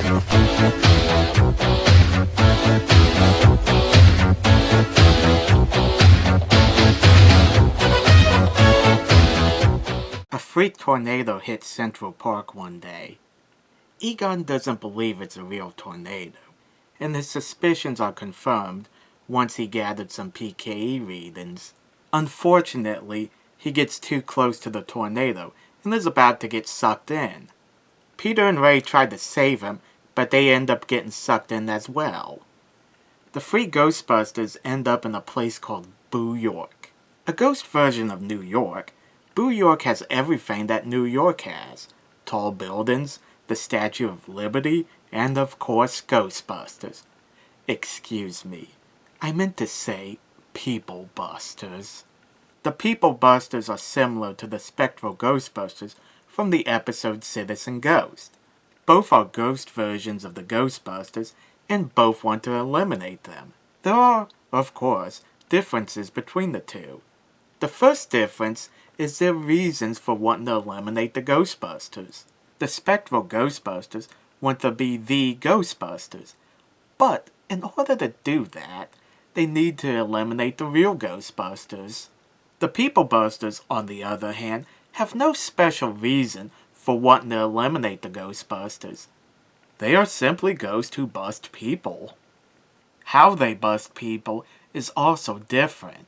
A freak tornado hits Central Park one day. Egon doesn't believe it's a real tornado, and his suspicions are confirmed once he gathered some PKE readings. Unfortunately, he gets too close to the tornado and is about to get sucked in. Peter and Ray try to save him, but they end up getting sucked in as well. The three Ghostbusters end up in a place called Boo York. A ghost version of New York, Boo York has everything that New York has. Tall buildings, the Statue of Liberty, and of course Ghostbusters. Excuse me, I meant to say Peoplebusters. The Peoplebusters are similar to the spectral Ghostbusters from the episode Citizen Ghost. Both are ghost versions of the Ghostbusters, and both want to eliminate them. There are, of course, differences between the two. The first difference is their reasons for wanting to eliminate the Ghostbusters. The spectral Ghostbusters want to be the Ghostbusters, but in order to do that, they need to eliminate the real Ghostbusters. The Peoplebusters, on the other hand, have no special reason for wanting to eliminate the Ghostbusters. They are simply ghosts who bust people. How they bust people is also different.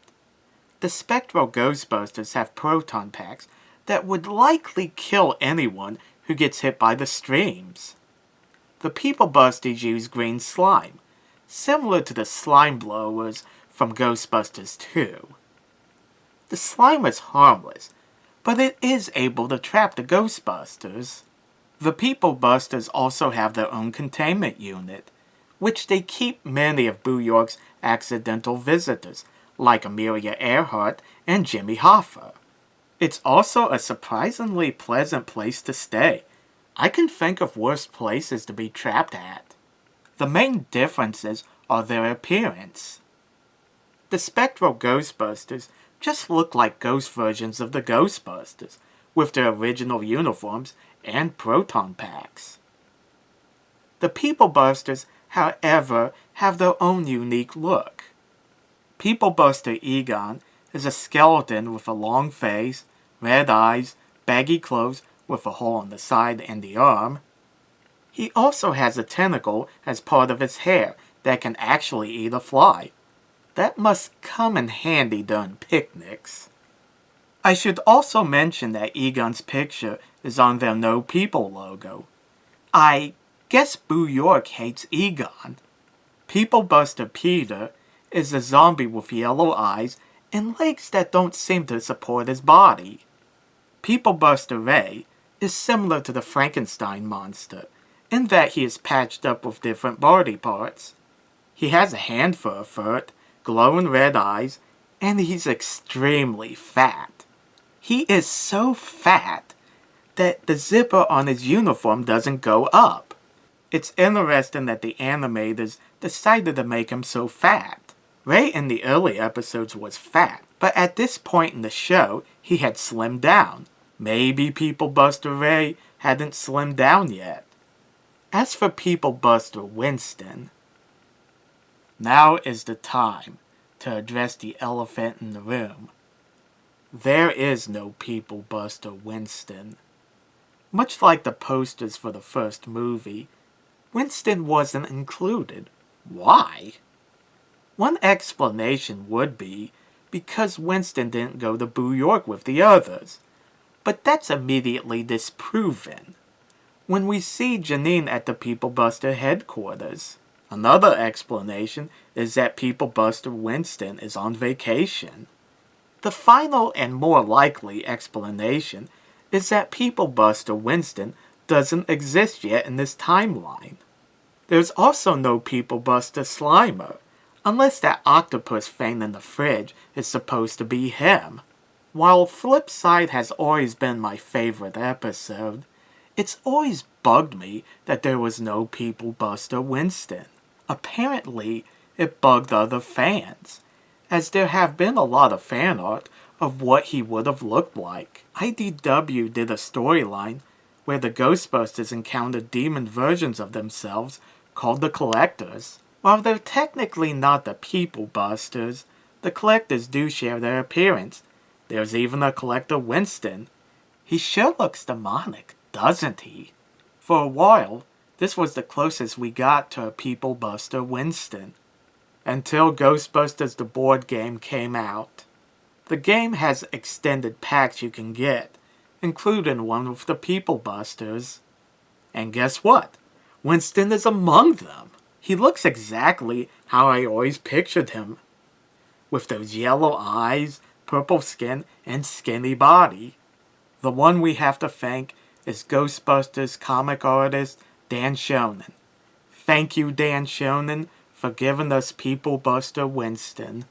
The spectral Ghostbusters have proton packs that would likely kill anyone who gets hit by the streams. The Peoplebusters use green slime, similar to the slime blowers from Ghostbusters 2. The slime is harmless, but it is able to trap the Ghostbusters. The Peoplebusters also have their own containment unit, which they keep many of Boo York's accidental visitors, like Amelia Earhart and Jimmy Hoffa. It's also a surprisingly pleasant place to stay. I can think of worse places to be trapped at. The main differences are their appearance. The spectral Ghostbusters just look like ghost versions of the Ghostbusters, with their original uniforms and proton packs. The Peoplebusters, however, have their own unique look. Peoplebuster Egon is a skeleton with a long face, red eyes, baggy clothes with a hole in the side and the arm. He also has a tentacle as part of his hair that can actually eat a fly. That must come in handy during picnics. I should also mention that Egon's picture is on their No People logo. I guess Boo York hates Egon. Peoplebuster Peter is a zombie with yellow eyes and legs that don't seem to support his body. Peoplebuster Ray is similar to the Frankenstein monster, in that he is patched up with different body parts. He has a hand for a foot, glowing red eyes, and he's extremely fat. He is so fat that the zipper on his uniform doesn't go up. It's interesting that the animators decided to make him so fat. Ray in the early episodes was fat, but at this point in the show, he had slimmed down. Maybe Peoplebuster Ray hadn't slimmed down yet. As for Peoplebuster Winston, now is the time to address the elephant in the room. There is no Peoplebuster Winston. Much like the posters for the first movie, Winston wasn't included. Why? One explanation would be because Winston didn't go to Boo York with the others, but that's immediately disproven when we see Janine at the Peoplebuster headquarters. Another explanation is that Peoplebuster Winston is on vacation. The final and more likely explanation is that Peoplebuster Winston doesn't exist yet in this timeline. There's also no Peoplebuster Slimer, unless that octopus thing in the fridge is supposed to be him. While Flipside has always been my favorite episode, it's always bugged me that there was no Peoplebuster Winston. Apparently, it bugged other fans, as there have been a lot of fan art of what he would have looked like. IDW did a storyline where the Ghostbusters encounter demon versions of themselves called the Collectors. While they're technically not the Peoplebusters, the Collectors do share their appearance. There's even a Collector Winston. He sure looks demonic, doesn't he? For a while, this was the closest we got to a Peoplebuster Winston. Until Ghostbusters the board game came out. The game has extended packs you can get, including one with the Peoplebusters. And guess what? Winston is among them. He looks exactly how I always pictured him. With those yellow eyes, purple skin, and skinny body. The one we have to thank is Ghostbusters comic artist Dan Schoenen. Thank you, Dan Schoenen, for giving us Peoplebuster Winston.